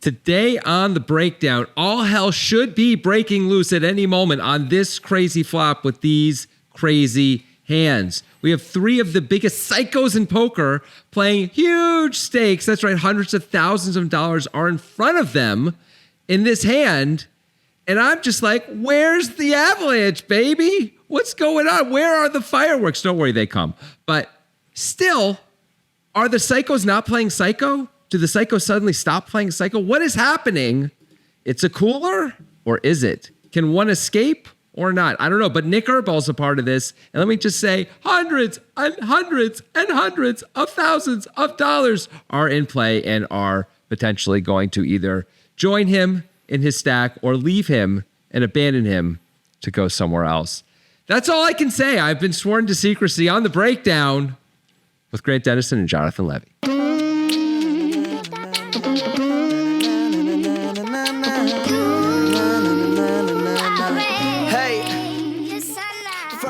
Today on the breakdown, all hell should be breaking loose at any moment on this crazy flop with these crazy hands. We have three of the biggest psychos in poker playing huge stakes. That's right, hundreds of thousands of dollars are in front of them in this hand. And I'm just like, where's the avalanche, baby? What's going on? Where are the fireworks? Don't worry, they come. But still, are the psychos not playing psycho? Do the psychos suddenly stop playing psycho? What is happening? It's a cooler, or is it? Can one escape or not? I don't know, but Nik Airball's a part of this. And let me just say, hundreds and hundreds and hundreds of thousands of dollars are in play and are potentially going to either join him in his stack or leave him and abandon him to go somewhere else. That's all I can say. I've been sworn to secrecy on the breakdown with Grant Dennison and Jonathan Levy.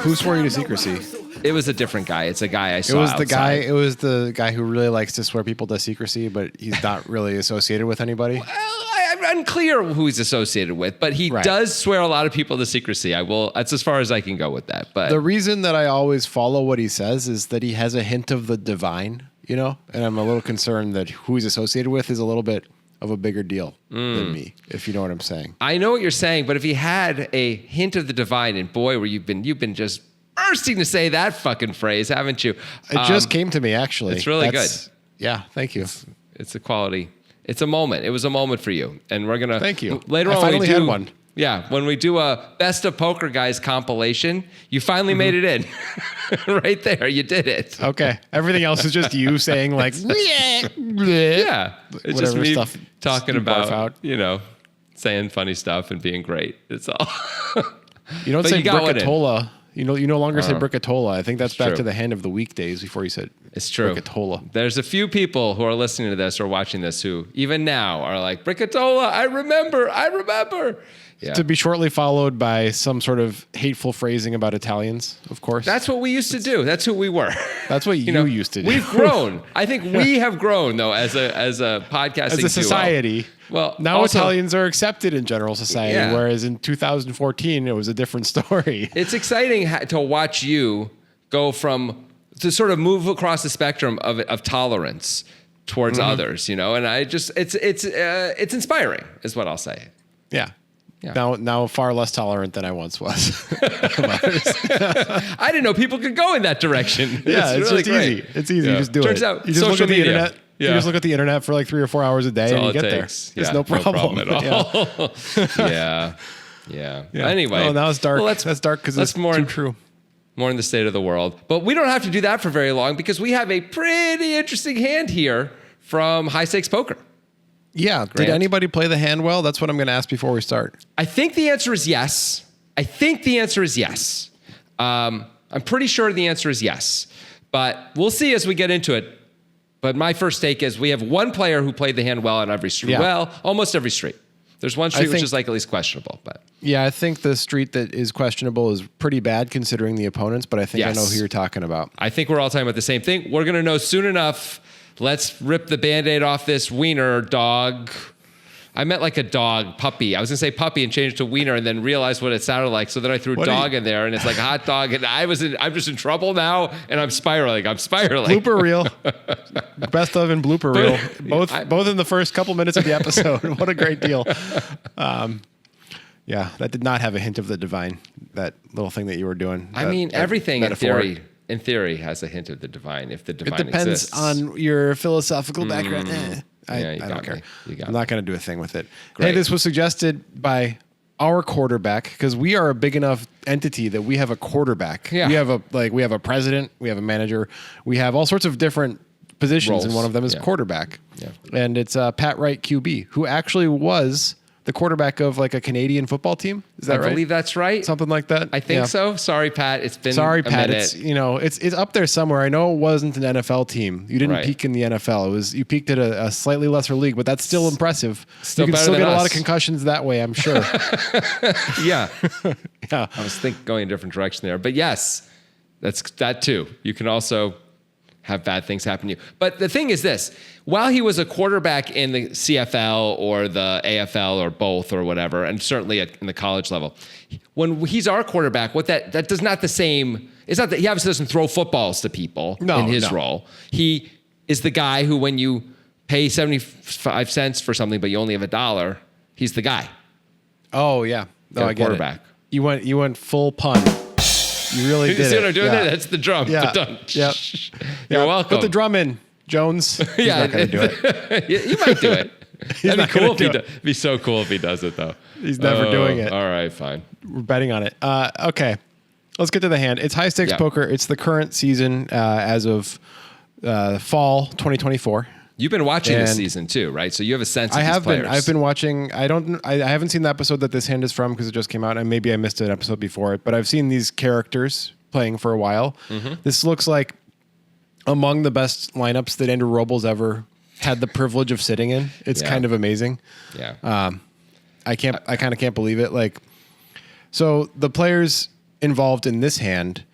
Who swore you to secrecy? It was a different guy. It's a guy I saw It was outside. It was the guy who really likes to swear people to secrecy, but he's not really associated with anybody. Well, I'm unclear who he's associated with, but he does swear a lot of people to secrecy. That's as far as I can go with that. But the reason that I always follow what he says is that he has a hint of the divine, and I'm a little concerned that who he's associated with is a little bit of a bigger deal than me, if you know what I'm saying. I know what you're saying, but if he had a hint of the divine, and boy, where you've been just bursting to say that fucking phrase, haven't you? It just came to me, actually. It's really good. Yeah, thank you. It's a quality. It's a moment. It was a moment for you, and we're gonna. Thank you. Later on, finally had one. Yeah, when we do a Best of Poker Guys compilation, you finally made it in. Right there, you did it. Okay. Everything else is just you saying like, yeah, it's just me talking about, saying funny stuff and being great. It's all. You don't say Brickatola. You no longer say Brickatola. I think that's back to the hand of the weekdays before you said it's true. Brickatola. There's a few people who are listening to this or watching this who even now are like, Brickatola, I remember. Yeah. To be shortly followed by some sort of hateful phrasing about Italians, of course. That's what we used to do. That's who we were. That's what you used to do. We've grown. I think we have grown, though, as a podcasting as a society. Duo. Well, now also, Italians are accepted in general society, whereas in 2014 it was a different story. It's exciting to watch you go to sort of move across the spectrum of tolerance towards others, and I just it's inspiring, is what I'll say. Yeah. Now far less tolerant than I once was. I didn't know people could go in that direction. Yeah, it's really just great. easy. It's easy. You just do Turns it. out you just social look at the media. internet. You just look at the internet for like 3 or 4 hours a day and you get there. There's no problem at all. Yeah. Anyway. Oh, that was dark. That's dark because it's too true. More in the state of the world. But we don't have to do that for very long because we have a pretty interesting hand here from High Stakes Poker. Yeah. Grant. Did anybody play the hand well? That's what I'm going to ask before we start. I think the answer is yes. I'm pretty sure the answer is yes. But we'll see as we get into it. But my first take is we have one player who played the hand well on every street. Yeah. Well, almost every street. There's one street which is like at least questionable. But yeah, I think the street that is questionable is pretty bad considering the opponents. But I think I know who you're talking about. I think we're all talking about the same thing. We're going to know soon enough. Let's rip the Band-Aid off this wiener dog. I meant like a dog, puppy. I was going to say puppy and change it to wiener and then realized what it sounded like. So then I threw dog in there and it's like a hot dog. And I'm just in trouble now and I'm spiraling. Blooper reel. Best of and blooper reel. Both in the first couple minutes of the episode. What a great deal. Yeah, that did not have a hint of the divine, that little thing that you were doing. Everything in theory has a hint of the divine if the divine exists. It depends on your philosophical background. I don't care. I'm not going to do a thing with it. Great. Hey, this was suggested by our quarterback because we are a big enough entity that we have a quarterback. Yeah. We have a president, we have a manager, we have all sorts of different positions, roles. And one of them is quarterback. Yeah. And it's Pat Wright QB, who actually was the quarterback of like a Canadian football team. Is that right? I believe that's right. Something like that. I think so. Sorry, Pat. It's been a minute. It's up there somewhere. I know it wasn't an NFL team. You didn't peak in the NFL. You peaked at a slightly lesser league, but that's still impressive. You can still get a lot of concussions that way, I'm sure. Yeah. I was going a different direction there, but yes, that's that too. You can also have bad things happen to you. But the thing is this, while he was a quarterback in the CFL or the AFL or both or whatever, and certainly in the college level, when he's our quarterback, that does not the same, it's not that he obviously doesn't throw footballs to people in his role. He is the guy who, when you pay 75 cents for something, but you only have $1, he's the guy. Oh yeah. No, I get quarterback. It. You went full pun. You really did. You see it. what I'm doing there? That's the drum. Yeah. Yeah. You're welcome. Put the drum in, Jones. He's not going to do it. You might do it. That'd be cool if he does. It'd be so cool if he does it, though. He's never doing it. All right, fine. We're betting on it. Okay. Let's get to the hand. It's high stakes poker. It's the current season as of fall 2024. You've been watching this season too, right? So you have a sense of these players. I've been watching. I haven't seen the episode that this hand is from because it just came out, and maybe I missed an episode before it. But I've seen these characters playing for a while. Mm-hmm. This looks like among the best lineups that Andrew Robles ever had the privilege of sitting in. It's kind of amazing. Yeah. I kind of can't believe it. Like, so the players involved in this hand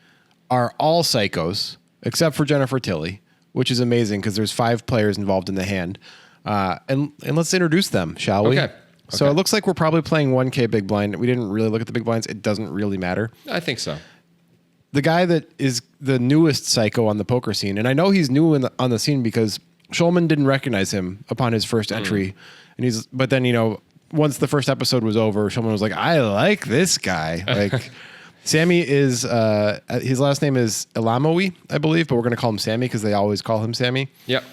are all psychos except for Jennifer Tilly, which is amazing because there's 5 players involved in the hand. And let's introduce them, shall we? Okay. So it looks like we're probably playing 1K big blind. We didn't really look at the big blinds. It doesn't really matter. I think so. The guy that is the newest psycho on the poker scene, and I know he's new on the scene because Schulman didn't recognize him upon his first entry. But then, once the first episode was over, Schulman was like, I like this guy. Like, Sameh is, his last name is Elamawy, I believe, but we're going to call him Sameh because they always call him Sameh. Yep.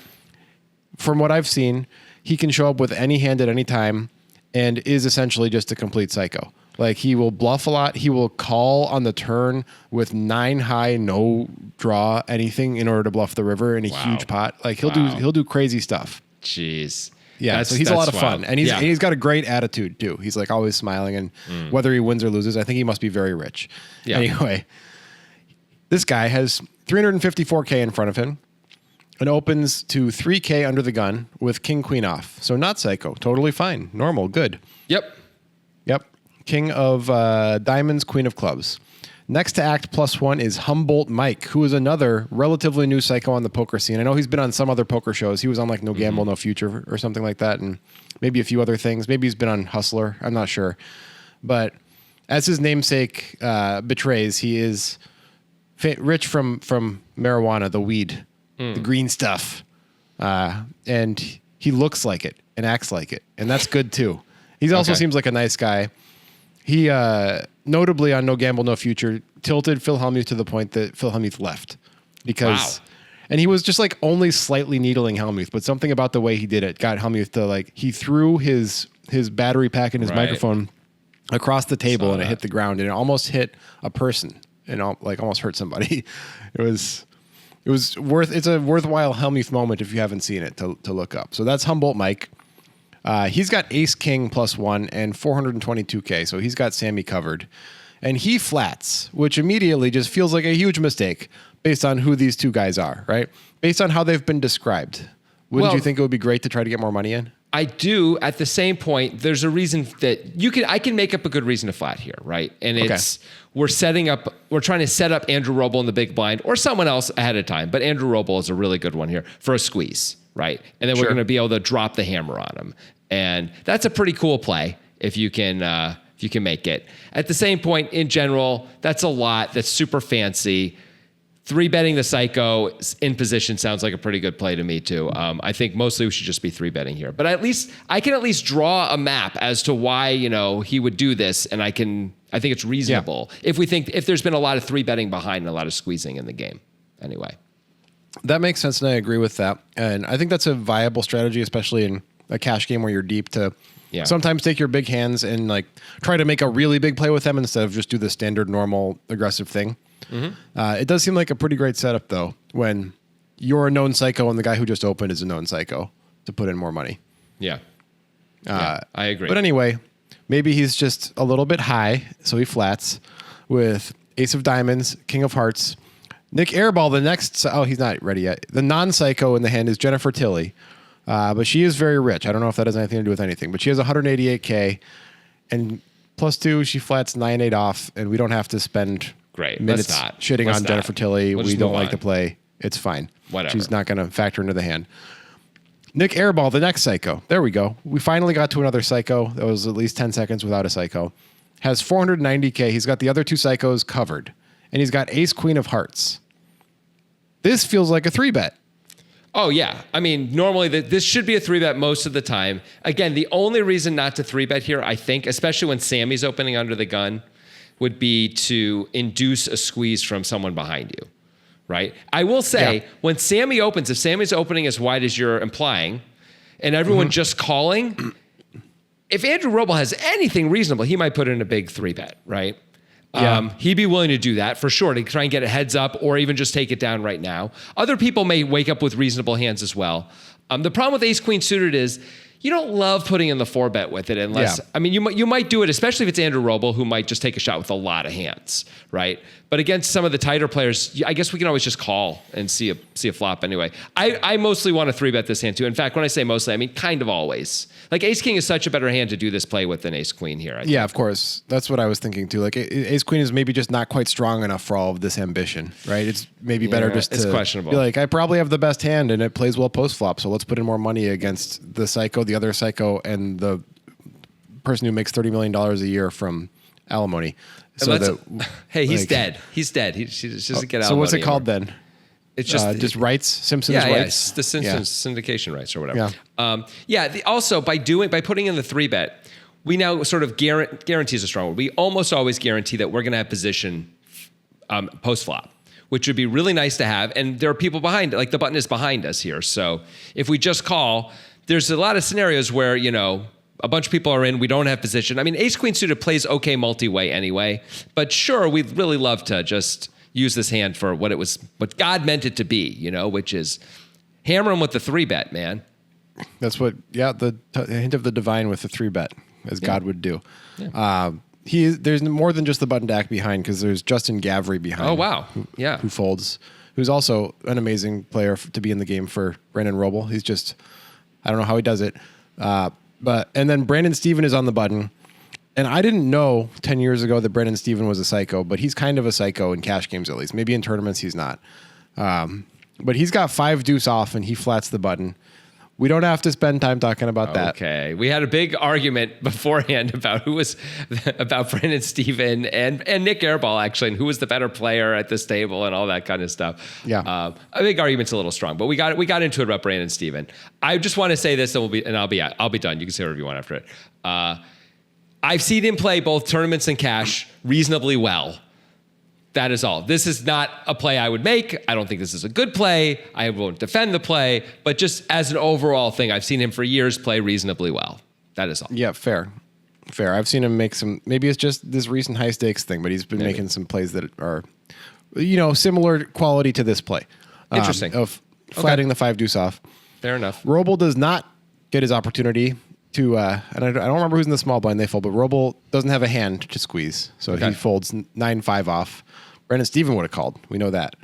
From what I've seen, he can show up with any hand at any time and is essentially just a complete psycho. Like, he will bluff a lot. He will call on the turn with 9 high, no draw anything in order to bluff the river in a huge pot. Like, he'll do crazy stuff. Jeez. Yeah, so he's a lot of fun, and he's got a great attitude too. He's like always smiling, and whether he wins or loses, I think he must be very rich. Yeah. Anyway, this guy has 354K in front of him, and opens to 3K under the gun with King Queen off. So not psycho, totally fine, normal, good. Yep. King of diamonds, Queen of clubs. Next to act +1 is Humboldt Mike, who is another relatively new psycho on the poker scene. I know he's been on some other poker shows. He was on like No Gamble, No Future or something like that, and maybe a few other things. Maybe he's been on Hustler. I'm not sure. But as his namesake betrays, he is rich from marijuana, the weed, the green stuff. And he looks like it and acts like it. And that's good too. He also seems like a nice guy. He notably on No Gamble, No Future tilted Phil Hellmuth to the point that Phil Hellmuth left because, and he was just like only slightly needling Hellmuth, but something about the way he did it got Hellmuth to like, he threw his battery pack and his microphone across the table and it hit the ground and it almost hit a person and almost hurt somebody. It's a worthwhile Hellmuth moment if you haven't seen it to look up. So that's Humboldt Mike. He's got Ace King +1 and 422K, so he's got Sameh covered. And he flats, which immediately just feels like a huge mistake based on who these two guys are, right? Based on how they've been described. Wouldn't you think it would be great to try to get more money in? I do. At the same point, there's a reason that I can make up a good reason to flat here, right? And we're trying to set up Andrew Roble in the big blind or someone else ahead of time, but Andrew Roble is a really good one here for a squeeze, right? And then we're going to be able to drop the hammer on him. And that's a pretty cool play if you can make it. At the same point, in general, that's a lot. That's super fancy. 3-betting the psycho in position sounds like a pretty good play to me too. I think mostly we should just be 3-betting here, but I can at least draw a map as to why he would do this, and I think it's reasonable if there's been a lot of 3-betting behind and a lot of squeezing in the game. Anyway, that makes sense, and I agree with that. And I think that's a viable strategy, especially in a cash game where you're deep, to sometimes take your big hands and like try to make a really big play with them instead of just do the standard normal aggressive thing. Mm-hmm. It does seem like a pretty great setup though when you're a known psycho and the guy who just opened is a known psycho to put in more money. Yeah, I agree. But anyway, maybe he's just a little bit high, so he flats with Ace of Diamonds, King of Hearts. Nik Airball, the next... Oh, he's not ready yet. The non-psycho in the hand is Jennifer Tilly. But she is very rich. I don't know if that has anything to do with anything. But she has 188K. And +2, she flats 9-8 off. And we don't have to spend minutes shitting on Jennifer Tilly. We don't like to play It's fine. Whatever. She's not going to factor into the hand. Nik Airball, the next psycho. There we go. We finally got to another psycho. That was at least 10 seconds without a psycho. Has 490K. He's got the other two psychos covered. And he's got ace queen of hearts. This feels like a 3-bet. Oh, yeah. I mean, normally this should be a 3-bet most of the time. Again, the only reason not to 3-bet here, I think, especially when Sameh's opening under the gun, would be to induce a squeeze from someone behind you, right? I will say, when Sameh opens, if Sameh's opening as wide as you're implying, and everyone just calling, if Andrew Roble has anything reasonable, he might put in a big 3-bet, right? Yeah. He'd be willing to do that for sure, to try and get a heads up or even just take it down right now. Other people may wake up with reasonable hands as well. The problem with ace queen suited is you don't love putting in the 4-bet with it unless, I mean, you might do it, especially if it's Andrew Roble, who might just take a shot with a lot of hands, right? But against some of the tighter players, I guess we can always just call and see a flop anyway. I mostly want to 3-bet this hand too. In fact, when I say mostly, I mean kind of always. Like ace king is such a better hand to do this play with than ace queen here. I think. Yeah, of course. That's what I was thinking too. Like ace queen is maybe just not quite strong enough for all of this ambition, right? It's maybe better just to questionable. Be like, I probably have the best hand and it plays well post flop, so let's put in more money against the psycho, the other psycho, and the person who makes $30 million a year from alimony. So hey, he's dead. He's dead. She doesn't get alimony. So what's it called anymore. then? It's just rights, Simpsons rights. Yeah, the Simpsons syndication rights or whatever. Yeah. Also, by putting in the 3-bet, we now sort of guarantees a strong word. We almost always guarantee that we're going to have position post flop, which would be really nice to have. And there are people behind it, like the button is behind us here. So if we just call, there's a lot of scenarios where, you know, a bunch of people are in, we don't have position. I mean, ace queen suited plays okay multi-way anyway, but sure, we'd really love to just use this hand for what God meant it to be, you know, which is hammer him with the 3-bet, man. That's what, the hint of the divine with the 3-bet, as God would do. Yeah. There's more than just the button deck behind, because there's Justin Gavry behind. Oh, wow. Who folds, who's also an amazing player to be in the game for Brandon Roble. He's just, I don't know how he does it. And then Brandon Steven is on the button. And I didn't know 10 years ago that Brandon Steven was a psycho, but he's kind of a psycho in cash games at least. Maybe in tournaments he's not. But he's got 5 deuce off and he flats the button. We don't have to spend time talking about that. Okay. We had a big argument beforehand about about Brandon Steven and Nik Airball actually, and who was the better player at this table and all that kind of stuff. Yeah. A big argument's a little strong, but we got into it about Brandon Steven. I just want to say this and I'll be done. You can say whatever you want after it. I've seen him play both tournaments and cash reasonably well. That is all. This is not a play I would make. I don't think this is a good play. I won't defend the play. But just as an overall thing, I've seen him for years play reasonably well. That is all. Yeah, fair. I've seen him make some, maybe it's just this recent high stakes thing, but he's been making some plays that are, you know, similar quality to this play. Interesting. Of flatting the 5 deuce off. Fair enough. Roble does not get his opportunity to, and I don't remember who's in the small blind they fold, but Roble doesn't have a hand to squeeze. So he folds 9-5 off. Brandon Steven would have called. We know that.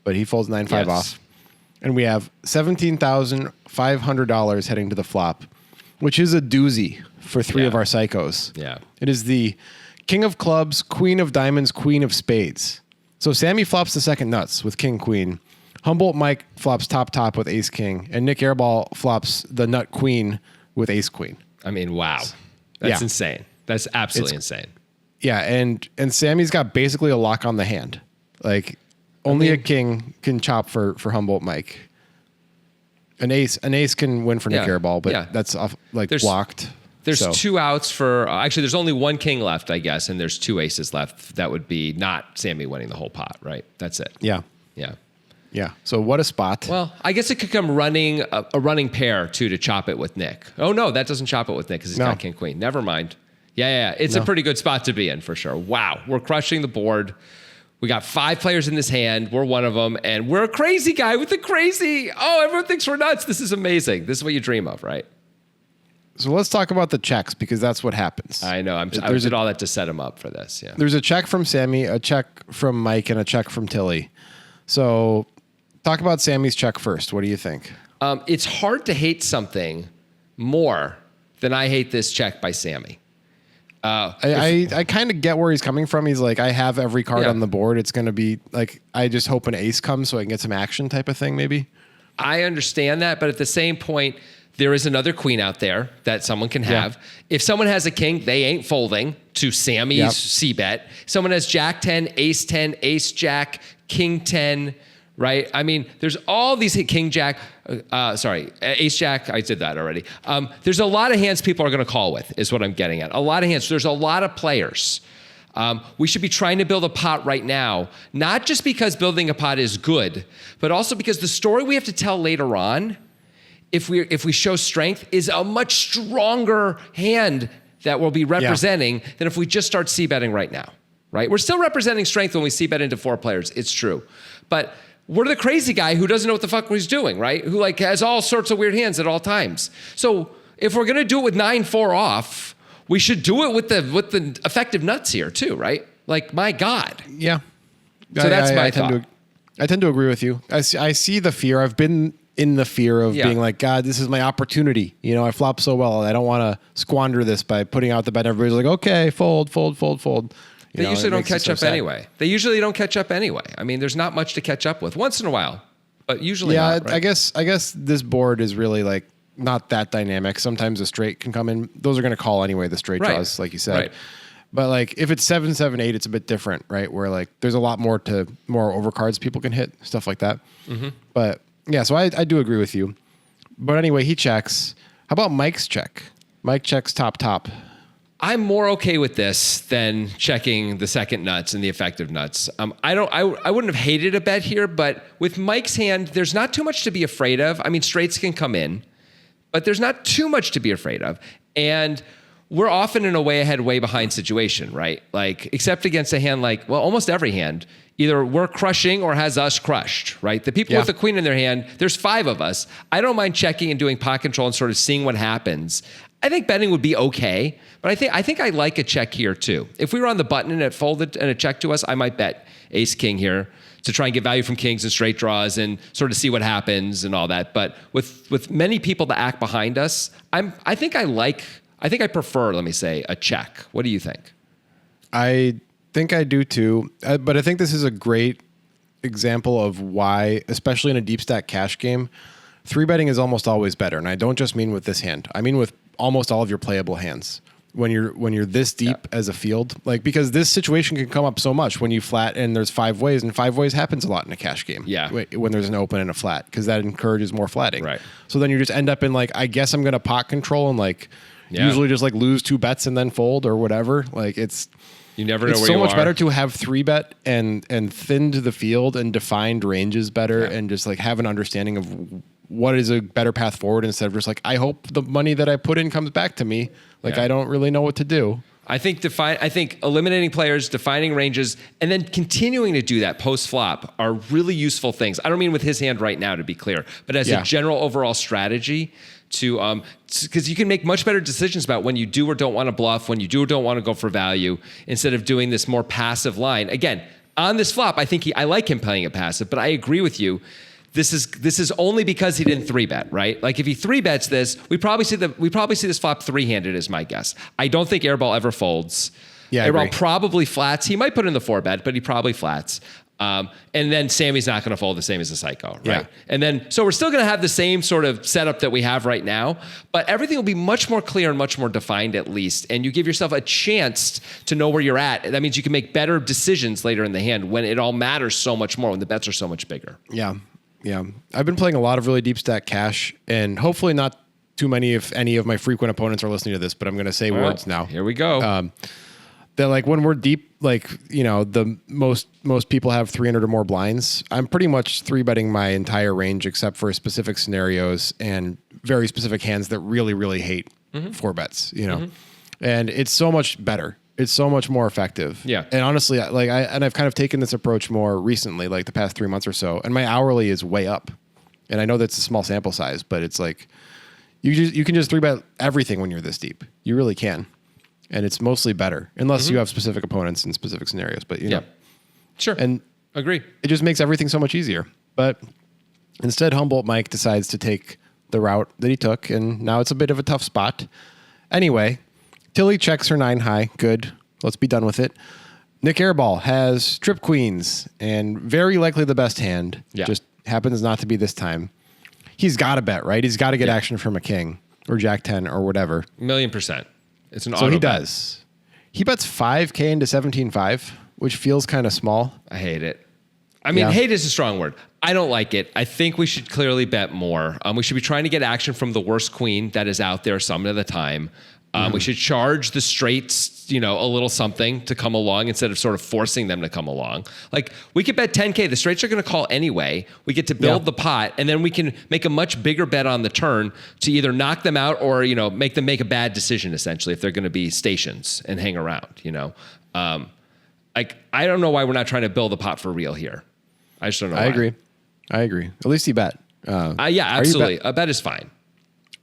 But he folds 9-5 off. And we have $17,500 heading to the flop, which is a doozy for 3 of our psychos. Yeah. It is the king of clubs, queen of diamonds, queen of spades. So Sameh flops the second nuts with king, queen. Humboldt Mike flops top with ace, king. And Nik Airball flops the nut queen with ace, queen. I mean, wow. That's insane. That's absolutely insane. Yeah, and Sameh's got basically a lock on the hand. Like, only a king can chop for Humboldt Mike. An ace can win for Nik Airball, but that's off, blocked. There's 2 outs for actually. There's only 1 king left, I guess, and there's 2 aces left. That would be not Sameh winning the whole pot, right? That's it. Yeah. So what a spot. Well, I guess it could come running a running pair too to chop it with Nik. Oh no, that doesn't chop it with Nik because he's got king queen. Never mind. Yeah. It's a pretty good spot to be in for sure. Wow, we're crushing the board. We got 5 players in this hand. We're one of them, and we're a crazy guy with the crazy. Oh, everyone thinks we're nuts. This is amazing. This is what you dream of, right? So let's talk about the checks because that's what happens. I know. I did all that to set him up for this. Yeah. There's a check from Sameh, a check from Mike, and a check from Tilly. So talk about Sameh's check first. What do you think? It's hard to hate something more than I hate this check by Sameh. I kind of get where he's coming from. He's like, I have every card on the board. It's going to be like, I just hope an ace comes so I can get some action type of thing, maybe. I understand that, but at the same point, there is another queen out there that someone can have. Yeah. If someone has a king, they ain't folding to Sameh's C-bet. Someone has Jack 10, Ace 10, Ace Jack, King 10, right? I mean, there's all these King Jack, Ace Jack, I did that already. There's a lot of hands people are going to call with, is what I'm getting at. A lot of hands. There's a lot of players. We should be trying to build a pot right now, not just because building a pot is good, but also because the story we have to tell later on, if we show strength, is a much stronger hand that we'll be representing than if we just start c-betting right now, right? We're still representing strength when we c-bet into 4 players. It's true. But we're the crazy guy who doesn't know what the fuck he's doing, right? Who like has all sorts of weird hands at all times. So if we're going to do it with 9-4 off, we should do it with the effective nuts here too, right? Like, my God. Yeah. So that's my thought. I tend to agree with you. I see the fear. I've been in the fear of being like, God, this is my opportunity. You know, I flop so well. I don't want to squander this by putting out the bet. Everybody's like, okay, fold. They usually don't catch up anyway. They usually don't catch up anyway. I mean, there's not much to catch up with. Once in a while, but usually not, right? I guess this board is really like not that dynamic. Sometimes a straight can come in. Those are going to call anyway, the straight draws, like you said. Right. But like if it's 7, 7, 8, it's a bit different, right? Where like there's a lot more overcards people can hit, stuff like that. Mm-hmm. But yeah, so I do agree with you. But anyway, he checks. How about Mike's check? Mike checks top. I'm more okay with this than checking the second nuts and the effective nuts. I wouldn't have hated a bet here, but with Mike's hand, there's not too much to be afraid of. I mean, straights can come in, but there's not too much to be afraid of. And we're often in a way ahead, way behind situation, right? Like, except against a hand like, well, almost every hand, either we're crushing or has us crushed, right? The people with the queen in their hand, there's 5 of us. I don't mind checking and doing pot control and sort of seeing what happens. I think betting would be okay, but I think I like a check here too. If we were on the button and it folded and a check to us, I might bet ace king here to try and get value from kings and straight draws and sort of see what happens and all that. But with many people to act behind us, I think I prefer, let me say, a check. What do you think? I think I do too, but I think this is a great example of why, especially in a deep stack cash game, 3-betting is almost always better. And I don't just mean with this hand. I mean with almost all of your playable hands. When you're this deep as a field, like, because this situation can come up so much when you flat and there's 5 ways, and 5 ways happens a lot in a cash game. Yeah. When there's an open and a flat, because that encourages more flatting. Right. So then you just end up in like, I guess I'm going to pot control and like usually just like lose 2 bets and then fold or whatever. Like you never know where you are. It's so much better to have 3-bet and thinned the field and defined ranges better and just like have an understanding of what is a better path forward instead of just like, I hope the money that I put in comes back to me. Like, I don't really know what to do. I think eliminating players, defining ranges, and then continuing to do that post-flop are really useful things. I don't mean with his hand right now, to be clear, but as a general overall strategy to, because you can make much better decisions about when you do or don't want to bluff, when you do or don't want to go for value, instead of doing this more passive line. Again, on this flop, I like him playing it passive, but I agree with you. This is only because he didn't 3-bet, right? Like, if he 3-bets this, we probably see this flop 3-handed is my guess. I don't think Airball ever folds. Yeah, Airball probably flats. He might put in the 4-bet, but he probably flats. And then Sameh's not going to fold the same as a psycho, right? Yeah. And then, so we're still going to have the same sort of setup that we have right now, but everything will be much more clear and much more defined at least. And you give yourself a chance to know where you're at. That means you can make better decisions later in the hand when it all matters so much more, when the bets are so much bigger. Yeah. Yeah. I've been playing a lot of really deep stack cash, and hopefully not too many, if any of my frequent opponents are listening to this, but I'm going to say words now. Here we go. That like when we're deep, like, you know, the most people have 300 or more blinds. I'm pretty much 3-betting my entire range except for specific scenarios and very specific hands that really, really hate 4-bets, you know, and it's so much better. It's so much more effective. Yeah. And honestly, like I've kind of taken this approach more recently, like the past 3 months or so, and my hourly is way up. And I know that's a small sample size, but it's like you can just 3-bet everything when you're this deep. You really can. And it's mostly better unless you have specific opponents in specific scenarios, but you know. Sure. And agree. It just makes everything so much easier. But instead, Humboldt Mike decides to take the route that he took, and now it's a bit of a tough spot. Anyway, Tilly checks her 9 high. Good. Let's be done with it. Nik Airball has trip queens and very likely the best hand. Yeah. Just happens not to be this time. He's got to bet, right? He's got to get action from a king or Jack 10 or whatever. 1,000,000%. It's an auto So he bet. does. He bets 5K into 17.5, which feels kind of small. I hate it. I mean, hate is a strong word. I don't like it. I think we should clearly bet more. We should be trying to get action from the worst queen that is out there some of the time. We should charge the straights, a little something to come along instead of sort of forcing them to come along. Like, we could bet 10K. The straights are going to call anyway. We get to build the pot, and then we can make a much bigger bet on the turn to either knock them out or, make them make a bad decision, essentially, if they're going to be stations and hang around, I don't know why we're not trying to build a pot for real here. I just don't know why. I agree. At least he bet. Yeah, absolutely. A bet is fine.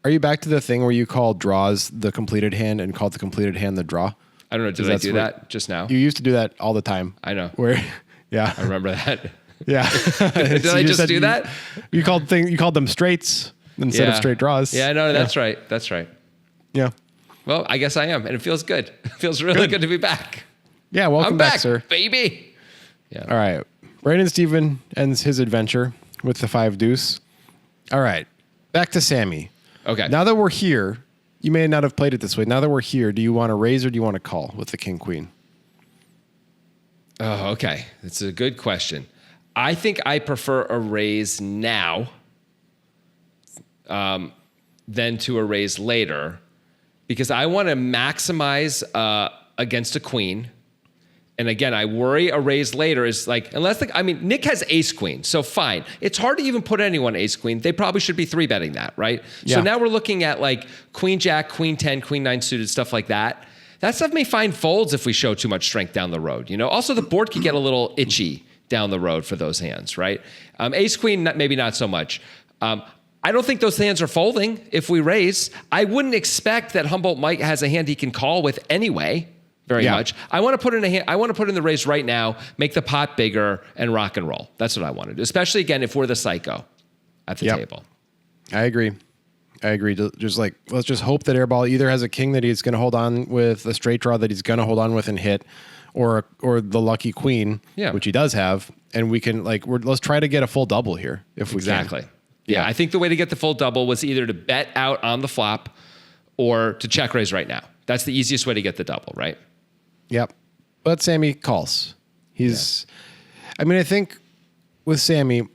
Are you back to the thing where you call draws the completed hand and call the completed hand the draw? I don't know. Did I do that just now? You used to do that all the time. I know. Where, yeah. I remember that. Yeah. Did I just do that? You called them straights instead of straight draws. Yeah, no, that's right. That's right. Yeah. Well, I guess I am, and it feels good. It feels really good to be back. Yeah, welcome back, sir. Baby. Yeah. All right. Brandon Steven ends his adventure with the 5 deuce. All right. Back to Sameh. Okay. Now that we're here, you may not have played it this way. Now that we're here, do you want to raise or do you want to call with the king queen? Oh, okay. That's a good question. I think I prefer a raise now than to a raise later because I want to maximize against a queen. And again, I worry a raise later is like, Nik has ace queen, so fine. It's hard to even put anyone ace queen. They probably should be 3-betting that, right? Yeah. So now we're looking at like queen jack, queen 10, queen 9 suited, stuff like that. That stuff may find folds if we show too much strength down the road. Also, the board can get a little itchy down the road for those hands, right? Ace queen, maybe not so much. I don't think those hands are folding if we raise. I wouldn't expect that Humboldt Mike has a hand he can call with anyway. Very much. I want to put in the raise right now, make the pot bigger, and rock and roll. That's what I want to do. Especially again if we're the psycho at the table. I agree. Just let's just hope that Airball either has a king that he's going to hold on with, a straight draw that he's going to hold on with and hit, or the lucky queen, which he does have, and we can let's try to get a full double here if we can. Yeah, I think the way to get the full double was either to bet out on the flop or to check raise right now. That's the easiest way to get the double, right? Yep. But Sameh calls. I think with Sameh,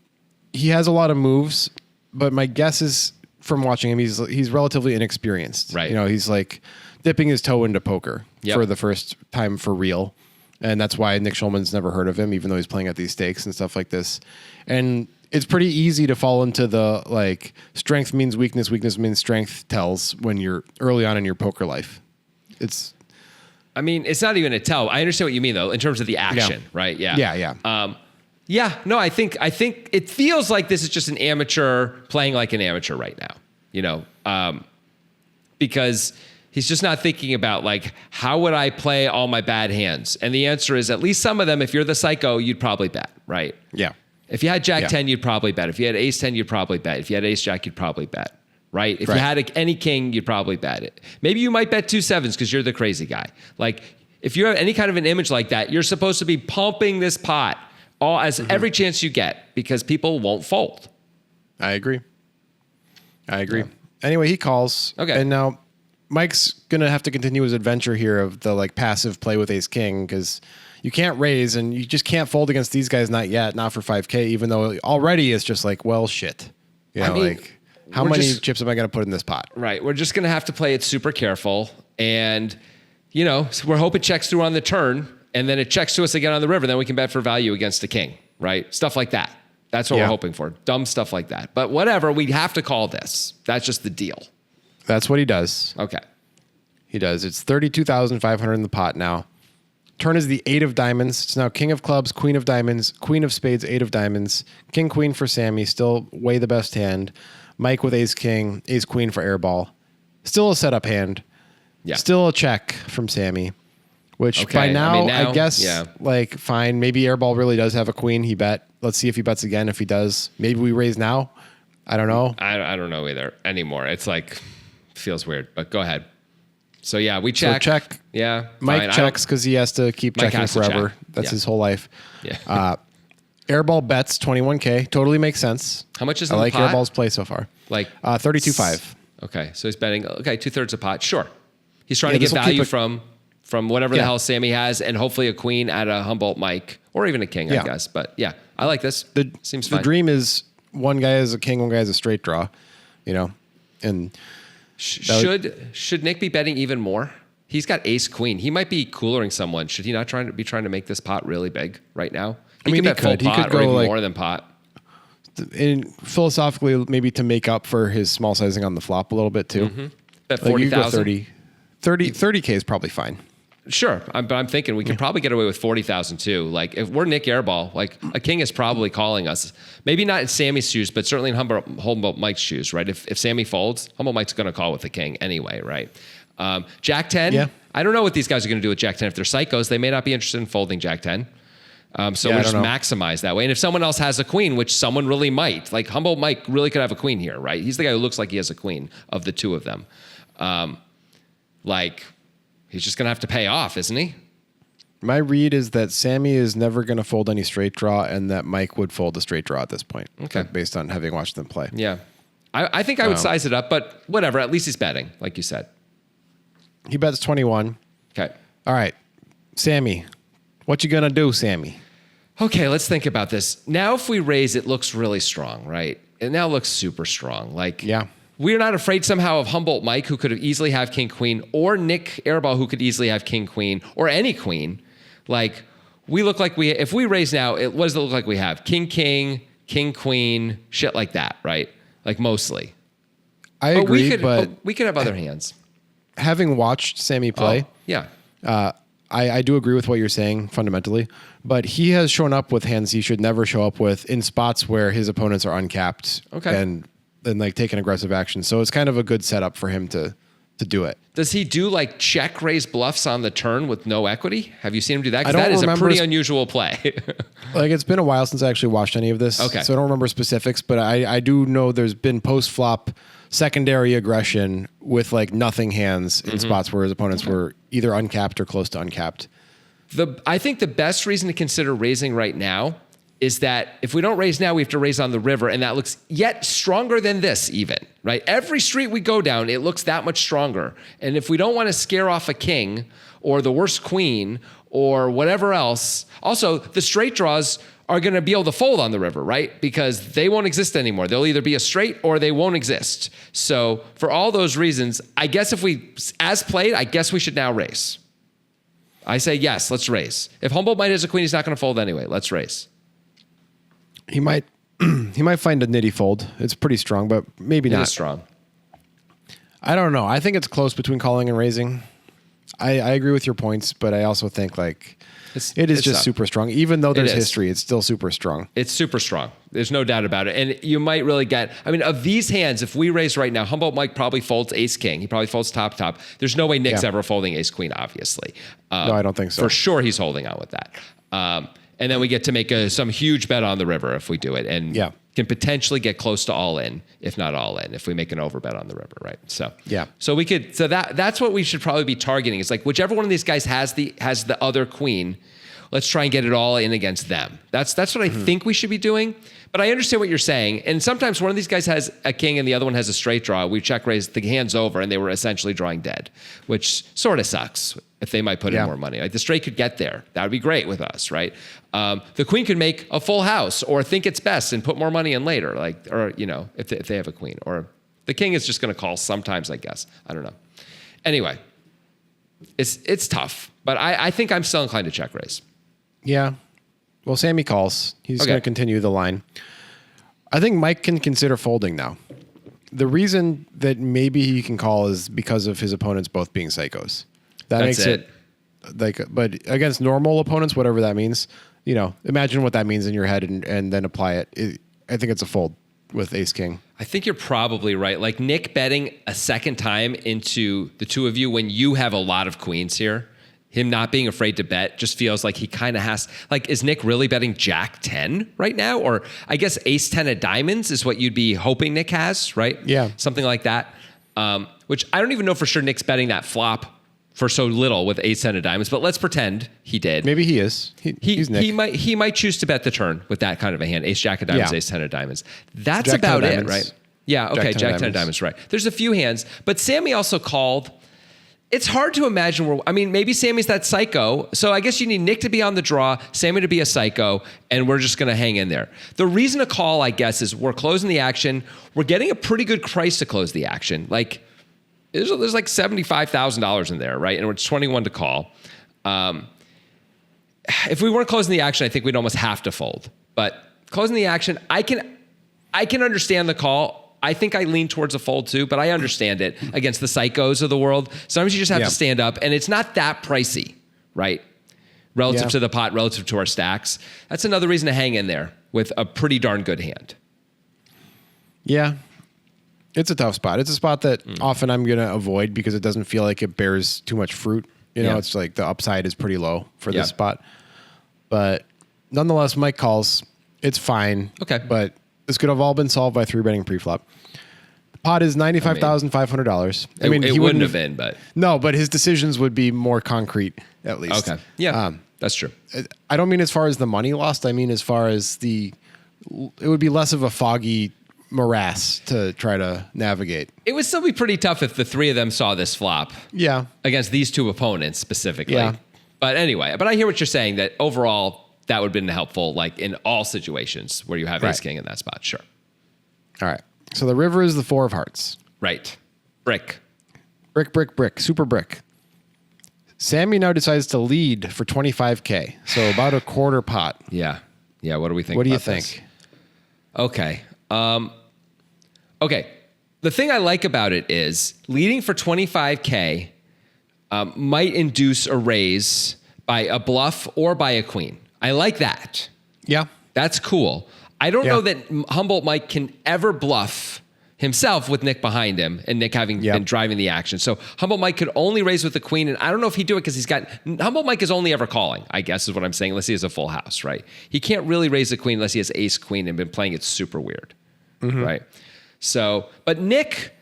he has a lot of moves, but my guess is from watching him, he's relatively inexperienced. Right. He's like dipping his toe into poker for the first time for real. And that's why Nick Schulman's never heard of him, even though he's playing at these stakes and stuff like this. And it's pretty easy to fall into the strength means weakness, weakness means strength tells when you're early on in your poker life. It's not even a tell. I understand what you mean, though, in terms of the action, right? Yeah. Yeah. No, I think it feels like this is just an amateur playing like an amateur right now, because he's just not thinking about how would I play all my bad hands? And the answer is at least some of them, if you're the psycho, you'd probably bet, right? Yeah. If you had Jack 10, you'd probably bet. If you had Ace 10, you'd probably bet. If you had Ace Jack, you'd probably bet. Right? If you had any king, you'd probably bet it. Maybe you might bet 2 7s because you're the crazy guy. If you have any kind of an image like that, you're supposed to be pumping this pot every chance you get because people won't fold. I agree. Yeah. Anyway, he calls. Okay. And now Mike's going to have to continue his adventure here of the passive play with ace king because you can't raise and you just can't fold against these guys. Not yet. Not for 5K, even though already it's just well, shit. How many chips am I going to put in this pot? Right. We're just going to have to play it super careful. And, we hope it checks through on the turn and then it checks to us again on the river. Then we can bet for value against the king, right? Stuff like that. That's what we're hoping for. Dumb stuff like that. But whatever, we have to call this. That's just the deal. That's what he does. Okay. He does. It's 32,500 in the pot now. Turn is the 8 of diamonds. It's now king of clubs, queen of diamonds, queen of spades, 8 of diamonds, king, queen for Sameh. Still way the best hand. Mike with ace king, ace queen for Airball. Still a setup hand. Yeah. Still a check from Sameh, which by now, I guess, fine. Maybe Airball really does have a queen. He bet. Let's see if he bets again. If he does, maybe we raise now. I don't know. I don't know either anymore. It's feels weird, but go ahead. So yeah, we check. So check. Yeah. Mike checks because he has to keep Mike checking forever. Check. That's his whole life. Yeah. Airball bets 21K. Totally makes sense. How much is I in like the pot? Airball's play so far. Like 32.5. Okay, so he's betting 2/3 a pot. Sure, he's trying to get this'll value from whatever the hell Sameh has, and hopefully a queen at a Humboldt Mike or even a king, I guess. But yeah, I like this. Seems fine. The dream is one guy is a king, one guy is a straight draw. And should Nik be betting even more? He's got ace queen. He might be coolering someone. Should he not trying to make this pot really big right now? He could bet full pot or even more than pot. And philosophically, maybe to make up for his small sizing on the flop a little bit too. Mm-hmm. Bet 40,000. 30K is probably fine. Sure, but I'm thinking we could probably get away with 40,000 too. Like if we're Nik Airball, like a king is probably calling us. Maybe not in Sameh's shoes, but certainly in Humboldt Mike's shoes, right? If Sameh folds, Humboldt Mike's going to call with the king anyway, right? Jack 10. Yeah. I don't know what these guys are going to do with Jack 10. If they're psychos, they may not be interested in folding Jack 10. So we just maximize that way. And if someone else has a queen, which someone really might, like Humboldt Mike really could have a queen here, right? He's the guy who looks like he has a queen of the two of them. He's just going to have to pay off, isn't he? My read is that Sameh is never going to fold any straight draw and that Mike would fold a straight draw at this point. Okay. Based on having watched them play. Yeah. I think I would size it up, but whatever. At least he's betting, like you said. He bets 21. Okay. All right. Sameh. What you going to do, Sameh? Okay, let's think about this. Now, if we raise, it looks really strong, right? It now looks super strong. We're not afraid somehow of Humboldt Mike, who could have easily have king queen, or Nik Airball, who could easily have king queen, or any queen. We look like if we raise now, what does it look like we have? King king queen, shit like that, right? Mostly. I agree, but we could have other hands. Having watched Sameh play, I do agree with what you're saying fundamentally, but he has shown up with hands he should never show up with in spots where his opponents are uncapped and take an aggressive action. So it's kind of a good setup for him to do it. Does he do check raise bluffs on the turn with no equity? Have you seen him do that? Because that is a pretty unusual play. It's been a while since I actually watched any of this. Okay. So I don't remember specifics, but I do know there's been post-flop secondary aggression with nothing hands in spots where his opponents were either uncapped or close to uncapped. I think the best reason to consider raising right now is that if we don't raise now, we have to raise on the river, and that looks yet stronger than this even, right? Every street we go down, it looks that much stronger. And if we don't want to scare off a king or the worst queen or whatever else, also the straight draws are going to be able to fold on the river, right? Because they won't exist anymore. They'll either be a straight or they won't exist. So for all those reasons, I guess as played, I guess we should now raise. I say, yes, let's raise. If Humboldt Mike has a queen, he's not going to fold anyway. Let's raise. He might find a nitty fold. It's pretty strong, but maybe not. It is strong. I don't know. I think it's close between calling and raising. I agree with your points, but I also think it is just super strong. Even though there's history, it's still super strong. It's super strong. There's no doubt about it. And you might really of these hands, if we raise right now, Humboldt Mike probably folds ace king. He probably folds top. There's no way Nick's ever folding ace queen, obviously. No, I don't think so. For sure he's holding on with that. And then we get to make some huge bet on the river if we do it. And can potentially get close to all in, if not all in, if we make an overbet on the river, right? So that's what we should probably be targeting. It's whichever one of these guys has the other queen, let's try and get it all in against them. That's what I think we should be doing. But I understand what you're saying. And sometimes one of these guys has a king and the other one has a straight draw. We check raised the hands over and they were essentially drawing dead, which sort of sucks if they might put in more money. The straight could get there. That would be great with us, right? The queen could make a full house or think it's best and put more money in later, if they have a queen. Or the king is just going to call sometimes, I guess. I don't know. Anyway, it's tough. But I think I'm still inclined to check raise. Yeah. Well, Sameh calls. He's going to continue the line. I think Mike can consider folding now. The reason that maybe he can call is because of his opponents both being psychos. That makes it but against normal opponents, whatever that means, imagine what that means in your head and then apply it. I think it's a fold with ace king. I think you're probably right. Nik betting a second time into the two of you when you have a lot of queens here. Him not being afraid to bet just feels like he kind of has, is Nik really betting Jack 10 right now? Or I guess ace 10 of diamonds is what you'd be hoping Nik has, right? Yeah. Something like that. which I don't even know for sure Nick's betting that flop for so little with ace 10 of diamonds, but let's pretend he did. Maybe he is. He's Nick. He might choose to bet the turn with that kind of a hand. Ace jack of diamonds, ace 10 of diamonds. That's Jack about 10 of it, diamonds. right? Yeah, okay, jack 10 of diamonds, right. There's a few hands, but Sameh also called. It's hard to imagine maybe Sammy's that psycho. So I guess you need Nick to be on the draw, Sameh to be a psycho, and we're just going to hang in there. The reason to call, I guess, is we're closing the action. We're getting a pretty good price to close the action. Like, there's like $75,000 in there, right? And it's 21 to call. If we weren't closing the action, I think we'd almost have to fold. But closing the action, I can understand the call. I think I lean towards a fold too, but I understand it against the psychos of the world. Sometimes you just have to stand up, and it's not that pricey, right? Relative to the pot, relative to our stacks. That's another reason to hang in there with a pretty darn good hand. Yeah. It's a tough spot. It's a spot that often I'm going to avoid because it doesn't feel like it bears too much fruit. You know, it's like the upside is pretty low for this spot. But nonetheless, Mike calls. It's fine. Okay. But this could have all been solved by 3-betting preflop. The pot is $95,500. I mean, it wouldn't have been, but no, but his decisions would be more concrete at least. Okay. Yeah. That's true. I don't mean as far as the money lost. I mean as far as it would be less of a foggy morass to try to navigate. It would still be pretty tough if the three of them saw this flop. Yeah. Against these two opponents specifically. Yeah. But anyway, I hear what you're saying, that overall that would have been helpful, like in all situations where you have ace king in that spot. Sure. All right. So the river is the 4 of hearts. Right. Brick. Brick. Super brick. Sameh now decides to lead for $25K. So about a quarter pot. Yeah. Yeah. What do we think? What do you about think? This? Okay. Okay. The thing I like about it is leading for 25K might induce a raise by a bluff or by a queen. I like that. Yeah. That's cool. I don't know that Humboldt Mike can ever bluff himself with Nik behind him and Nik having been driving the action. So Humboldt Mike could only raise with the queen, and I don't know if he'd do it because Humboldt Mike is only ever calling, I guess is what I'm saying, unless he has a full house, right? He can't really raise the queen unless he has ace queen and been playing it super weird, right? So, but Nik,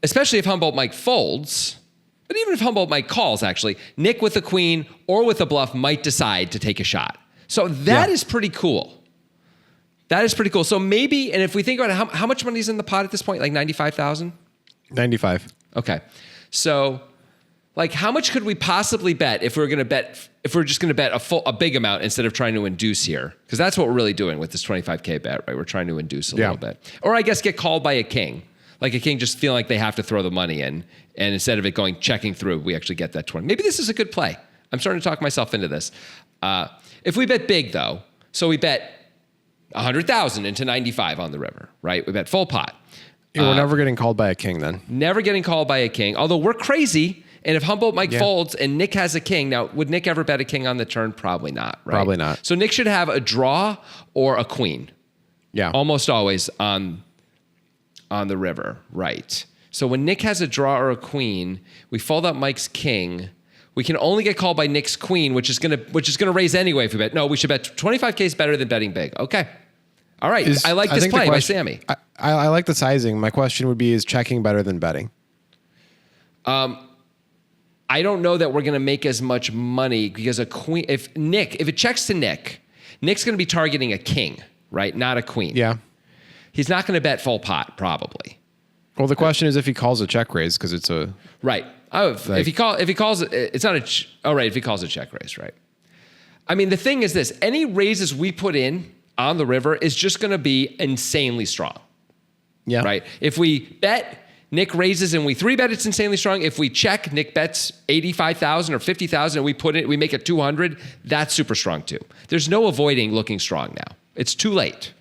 especially if Humboldt Mike folds, but even if Humboldt Mike calls, actually, Nik with a queen or with a bluff might decide to take a shot. So that is pretty cool. That is pretty cool. So maybe, and if we think about it, how much money is in the pot at this point? Like 95,000? 95. Okay. So like how much could we possibly bet if we're just going to bet a big amount instead of trying to induce here? Because that's what we're really doing with this 25K bet, right? We're trying to induce a little bit. Or I guess get called by a king. Like a king just feeling like they have to throw the money in. And instead of it checking through, we actually get that 20. Maybe this is a good play. I'm starting to talk myself into this. If we bet big though, so we bet 100,000 into 95 on the river, right? We bet full pot. We're never getting called by a king then. Never getting called by a king. Although we're crazy. And if Humboldt Mike folds and Nik has a king, now would Nik ever bet a king on the turn? Probably not, right? Probably not. So Nik should have a draw or a queen. Yeah. Almost always on the river, right? So when Nik has a draw or a queen, we fold out Mike's king. We can only get called by Nik's queen, which is gonna raise anyway if we bet. No, we should bet 25K is better than betting big. Okay. All right. I like this play by Sameh. I like the sizing. My question would be, is checking better than betting? I don't know that we're going to make as much money because a queen, if it checks to Nik, Nick's going to be targeting a king, right? Not a queen. Yeah. He's not going to bet full pot, probably. Well, the question is if he calls a check raise because it's a right. Oh, if he calls it's not a right. If he calls a check raise, right? I mean, the thing is this: any raises we put in on the river is just going to be insanely strong. Yeah. Right. If we bet, Nik raises and we 3-bet, it's insanely strong. If we check, Nik bets 85,000 or 50,000 and we make it 200, that's super strong too. There's no avoiding looking strong now. It's too late.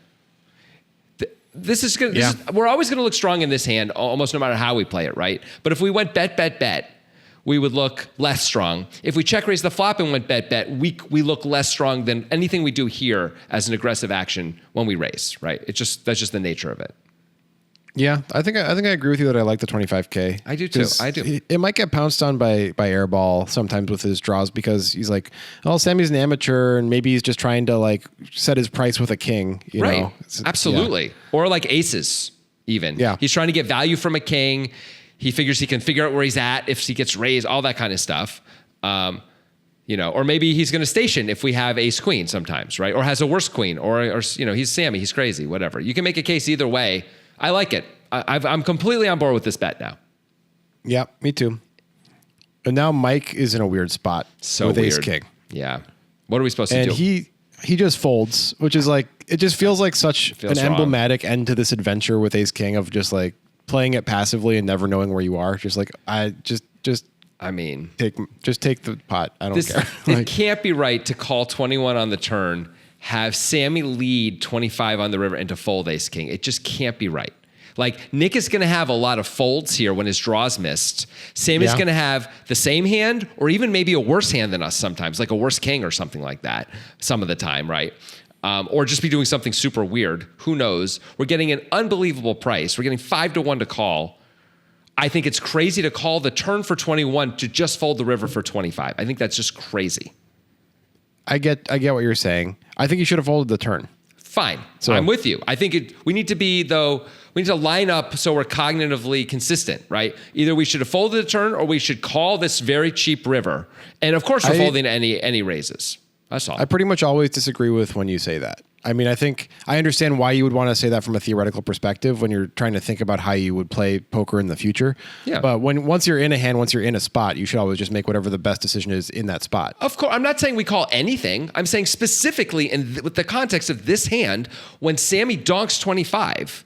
We're always going to look strong in this hand, almost no matter how we play it, right? But if we went bet, we would look less strong. If we check raise the flop and went bet, we look less strong than anything we do here as an aggressive action when we raise, right? That's just the nature of it. Yeah, I think I agree with you that I like the 25K. I do too. I do. It might get pounced on by Airball sometimes with his draws because he's like, oh, Sammy's an amateur and maybe he's just trying to like set his price with a king. You know? Absolutely. Yeah. Or like aces even. Yeah. He's trying to get value from a king. He figures he can figure out where he's at if he gets raised, all that kind of stuff. Or maybe he's going to station if we have ace queen sometimes, right? Or has a worse queen, or he's Sameh, he's crazy, whatever. You can make a case either way. I like it. I'm completely on board with this bet now. Yeah, me too. And now Mike is in a weird spot with ace king. Yeah. What are we supposed to do? And he just folds, which is like, it just feels like such an emblematic end to this adventure with ace king of just like playing it passively and never knowing where you are. Just like, take the pot. I don't care. It can't be right to call 21 on the turn, have Sameh lead 25 on the river, and to fold ace king. It just can't be right. Like, Nik is going to have a lot of folds here when his draw's missed. Sameh's going to have the same hand, or even maybe a worse hand than us sometimes, like a worse king or something like that some of the time, right? Or just be doing something super weird. Who knows? We're getting an unbelievable price. We're getting 5-1 to call. I think it's crazy to call the turn for 21 to just fold the river for 25. I think that's just crazy. I get what you're saying. I think you should have folded the turn. Fine. So I'm with you. I think we need to line up so we're cognitively consistent, right? Either we should have folded the turn or we should call this very cheap river. And of course, we're folding any raises. That's all. I pretty much always disagree with when you say that. I mean, I think I understand why you would want to say that from a theoretical perspective when you're trying to think about how you would play poker in the future. Yeah. But once you're in a hand, once you're in a spot, you should always just make whatever the best decision is in that spot. Of course, I'm not saying we call anything. I'm saying specifically with the context of this hand, when Sameh donks 25,